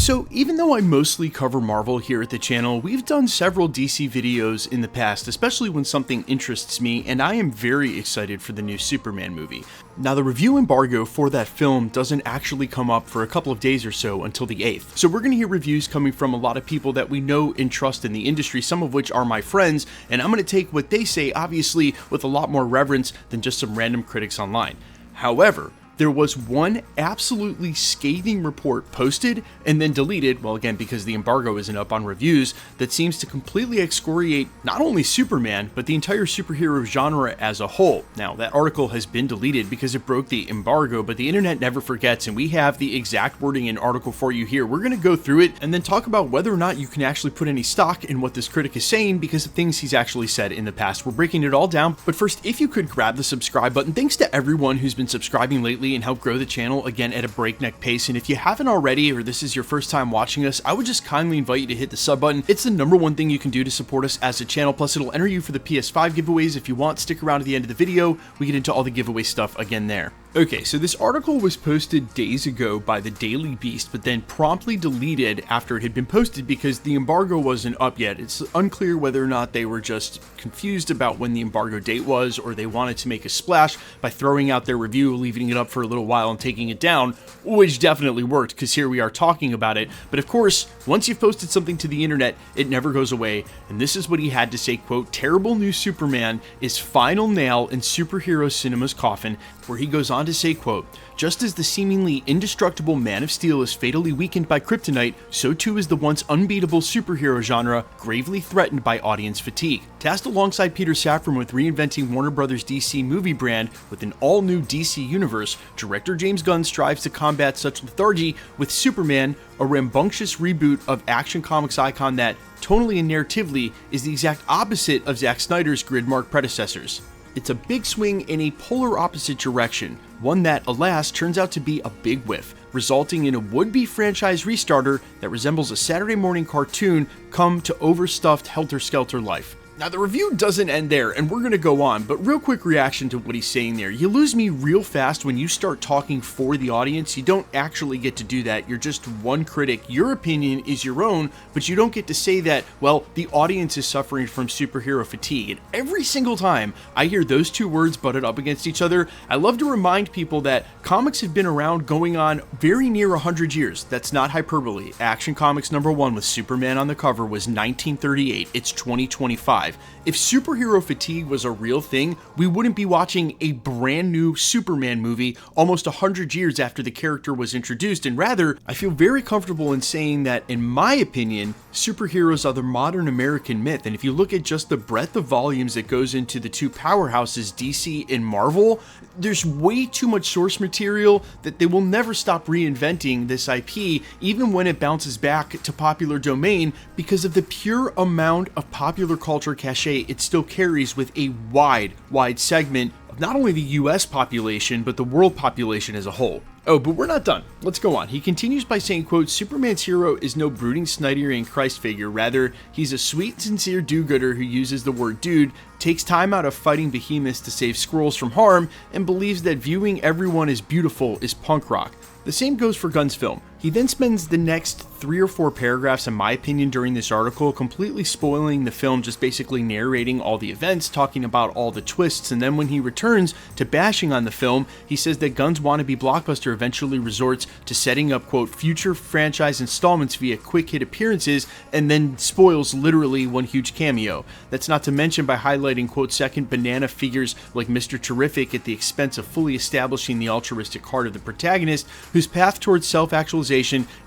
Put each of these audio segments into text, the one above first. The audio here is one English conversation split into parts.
So even though I mostly cover Marvel here at the channel, we've done several DC videos in the past, especially when something interests me, and I am very excited for the new Superman movie. Now the review embargo for that film doesn't actually come up for a couple of days or so until the 8th. So we're going to hear reviews coming from a lot of people that we know and trust in the industry, some of which are my friends, and I'm going to take what they say, obviously, with a lot more reverence than just some random critics online. However, there was one absolutely scathing report posted and then deleted, well again because the embargo isn't up on reviews, that seems to completely excoriate not only Superman, but the entire superhero genre as a whole. Now that article has been deleted because it broke the embargo, but the internet never forgets, and we have the exact wording and article for you here. We're going to go through it and then talk about whether or not you can actually put any stock in what this critic is saying because of things he's actually said in the past. We're breaking it all down, but first, if you could grab the subscribe button. Thanks to everyone who's been subscribing lately and help grow the channel again at a breakneck pace. And if you haven't already, or this is your first time watching us, I would just kindly invite you to hit the sub button. It's the #1 thing you can do to support us as a channel, plus it'll enter you for the PS5 giveaways. If you want, stick around at the end of the video, we get into all the giveaway stuff again there. Okay, so this article was posted days ago by the Daily Beast, but then promptly deleted after it had been posted because the embargo wasn't up yet. It's unclear whether or not they were just confused about when the embargo date was, or they wanted to make a splash by throwing out their review, leaving it up for a little while and taking it down, which definitely worked because here we are talking about it. But of course, once you've posted something to the internet, it never goes away, and this is what he had to say, quote, "Terrible new Superman is final nail in superhero cinema's coffin," where he goes on to say, quote, "Just as the seemingly indestructible Man of Steel is fatally weakened by kryptonite, so too is the once unbeatable superhero genre gravely threatened by audience fatigue." Tasked alongside Peter Safran with reinventing Warner Bros. DC movie brand with an all-new DC universe, director James Gunn strives to combat such lethargy with Superman, a rambunctious reboot of Action Comics icon that, tonally and narratively, is the exact opposite of Zack Snyder's grid-marked predecessors. It's a big swing in a polar opposite direction, one that, alas, turns out to be a big whiff, resulting in a would-be franchise restarter that resembles a Saturday morning cartoon come to overstuffed helter-skelter life. Now the review doesn't end there, and we're going to go on, but real quick reaction to what he's saying there. You lose me real fast when you start talking for the audience. You don't actually get to do that. You're just one critic. Your opinion is your own, but you don't get to say that, well, the audience is suffering from superhero fatigue. And every single time I hear those two words butted up against each other, I love to remind people that comics have been around going on very near 100 years. That's not hyperbole. Action Comics #1 with Superman on the cover was 1938. It's 2025. If superhero fatigue was a real thing, we wouldn't be watching a brand new Superman movie almost 100 years after the character was introduced, and rather, I feel very comfortable in saying that, in my opinion, superheroes are the modern American myth. And if you look at just the breadth of volumes that goes into the two powerhouses, DC and Marvel, there's way too much source material that they will never stop reinventing this IP, even when it bounces back to popular domain, because of the pure amount of popular culture cachet it still carries with a wide segment of not only the US population, but the world population as a whole. Oh, but we're not done. Let's go on. He continues by saying, quote, "Superman's hero is no brooding Snyderian Christ figure. Rather, he's a sweet, sincere do-gooder who uses the word dude, takes time out of fighting behemoths to save squirrels from harm, and believes that viewing everyone as beautiful is punk rock." The same goes for Gunn's film. He then spends the next 3 or 4 paragraphs, in my opinion, during this article, completely spoiling the film, just basically narrating all the events, talking about all the twists, and then when he returns to bashing on the film, he says that Gunn's wannabe blockbuster eventually resorts to setting up, quote, "future franchise installments via quick hit appearances," and then spoils literally one huge cameo. That's not to mention by highlighting, quote, "second banana figures like Mr. Terrific at the expense of fully establishing the altruistic heart of the protagonist, whose path towards self-actualization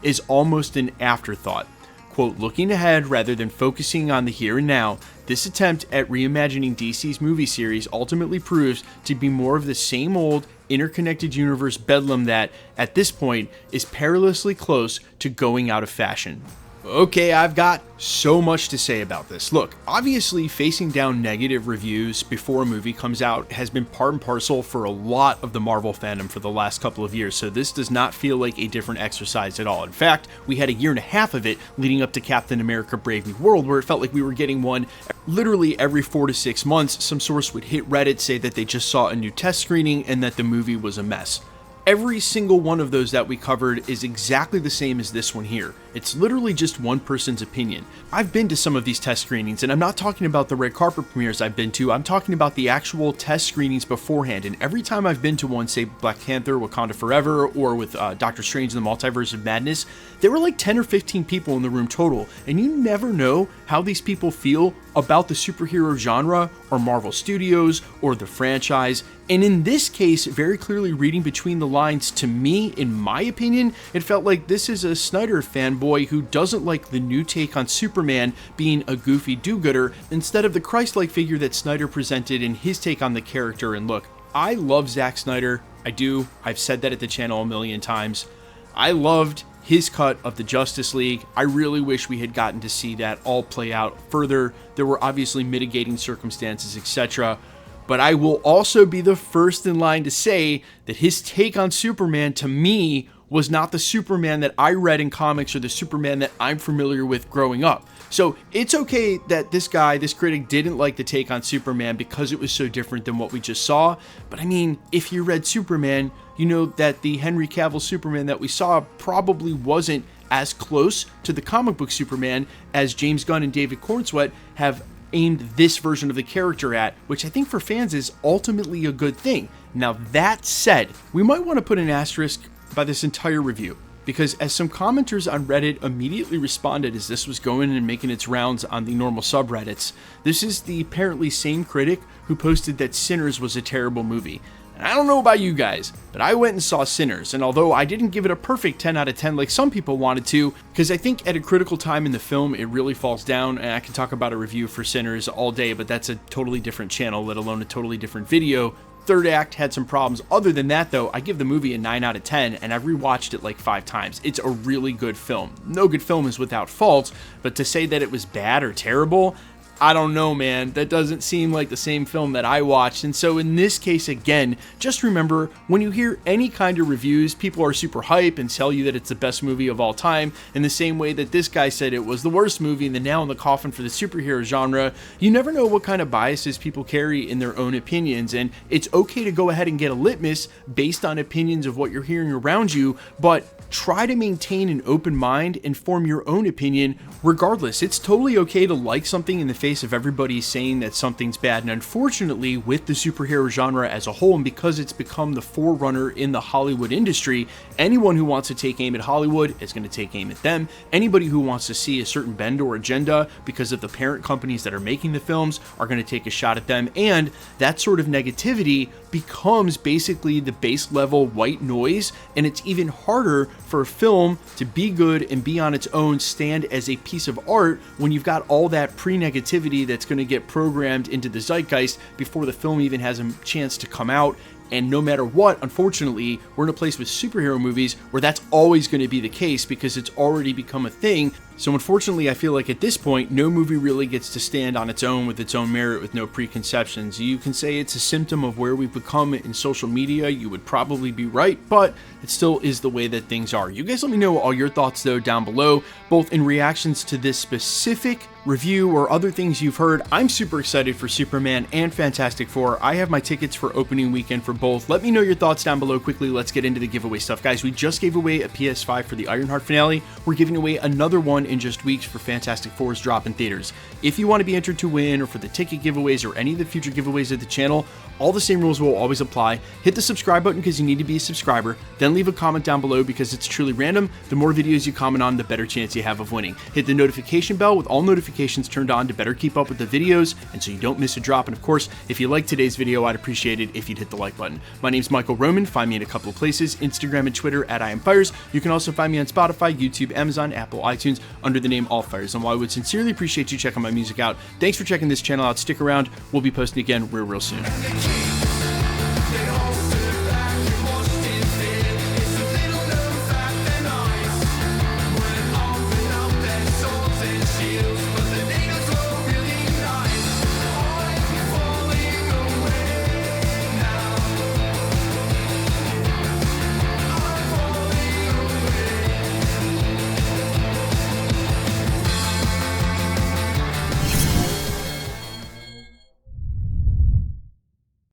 is almost an afterthought." Quote, "Looking ahead rather than focusing on the here and now, this attempt at reimagining DC's movie series ultimately proves to be more of the same old interconnected universe bedlam that, at this point, is perilously close to going out of fashion." Okay, I've got so much to say about this. Look, obviously facing down negative reviews before a movie comes out has been part and parcel for a lot of the Marvel fandom for the last couple of years, so this does not feel like a different exercise at all. In fact, we had a year and a half of it leading up to Captain America Brave New World, where it felt like we were getting one literally every 4 to 6 months. Some source would hit Reddit, say that they just saw a new test screening and that the movie was a mess. Every single one of those that we covered is exactly the same as this one here. It's literally just one person's opinion. I've been to some of these test screenings, and I'm not talking about the red carpet premieres I've been to, I'm talking about the actual test screenings beforehand, and every time I've been to one, say Black Panther, Wakanda Forever, or with Doctor Strange in the Multiverse of Madness, there were like 10 or 15 people in the room total, and you never know how these people feel about the superhero genre, or Marvel Studios, or the franchise. And in this case, very clearly reading between the lines, to me, in my opinion, it felt like this is a Snyder fanboy who doesn't like the new take on Superman being a goofy do-gooder, instead of the Christ-like figure that Snyder presented in his take on the character. And look, I love Zack Snyder. I do. I've said that at the channel a million times. I loved his cut of the Justice League. I really wish we had gotten to see that all play out further. There were obviously mitigating circumstances, etc. But I will also be the first in line to say that his take on Superman, to me, was not the Superman that I read in comics or the Superman that I'm familiar with growing up. So it's okay that this guy, this critic, didn't like the take on Superman because it was so different than what we just saw. But I mean, if you read Superman, you know that the Henry Cavill Superman that we saw probably wasn't as close to the comic book Superman as James Gunn and David Cornsweet have aimed this version of the character at, which I think for fans is ultimately a good thing. Now that said, we might want to put an asterisk by this entire review, because as some commenters on Reddit immediately responded as this was going and making its rounds on the normal subreddits, this is the apparently same critic who posted that Sinners was a terrible movie. And I don't know about you guys, but I went and saw Sinners, and although I didn't give it a perfect 10 out of 10 like some people wanted to, because I think at a critical time in the film it really falls down, and I can talk about a review for Sinners all day, but that's a totally different channel, let alone a totally different video. Third act had some problems. Other than that though, I give the movie a 9 out of 10, and I've rewatched it like 5 times. It's a really good film. No good film is without faults, but to say that it was bad or terrible, I don't know, man. That doesn't seem like the same film that I watched. And so in this case, again, just remember, when you hear any kind of reviews, people are super hype and tell you that it's the best movie of all time, in the same way that this guy said it was the worst movie and the nail in the coffin for the superhero genre. You never know what kind of biases people carry in their own opinions, and it's okay to go ahead and get a litmus based on opinions of what you're hearing around you, but try to maintain an open mind and form your own opinion regardless. It's totally okay to like something in the face of everybody saying that something's bad, and unfortunately with the superhero genre as a whole, and because it's become the forerunner in the Hollywood industry, anyone who wants to take aim at Hollywood is going to take aim at them. Anybody who wants to see a certain bend or agenda because of the parent companies that are making the films are going to take a shot at them, and that sort of negativity becomes basically the base level white noise, and it's even harder for a film to be good and be on its own, stand as a piece of art, when you've got all that pre-negativity that's going to get programmed into the zeitgeist before the film even has a chance to come out. And no matter what, unfortunately, we're in a place with superhero movies where that's always going to be the case because it's already become a thing. So unfortunately, I feel like at this point, no movie really gets to stand on its own with its own merit with no preconceptions. You can say it's a symptom of where we've become in social media. You would probably be right, but it still is the way that things are. You guys let me know all your thoughts though down below, both in reactions to this specific review or other things you've heard. I'm super excited for Superman and Fantastic Four. I have my tickets for opening weekend for both. Let me know your thoughts down below quickly. Let's get into the giveaway stuff. Guys, we just gave away a PS5 for the Ironheart finale. We're giving away another one in just weeks for Fantastic Four's drop in theaters. If you want to be entered to win, or for the ticket giveaways or any of the future giveaways at the channel, all the same rules will always apply. Hit the subscribe button because you need to be a subscriber, then leave a comment down below because it's truly random. The more videos you comment on, the better chance you have of winning. Hit the notification bell with all notifications turned on to better keep up with the videos and so you don't miss a drop. And of course, if you liked today's video, I'd appreciate it if you'd hit the like button. My name's Michael Roman. Find me in a couple of places, Instagram and Twitter at IamFires. You can also find me on Spotify, YouTube, Amazon, Apple, iTunes under the name AllFires. And while I would sincerely appreciate you checking my music out, thanks for checking this channel out. Stick around. We'll be posting again real soon.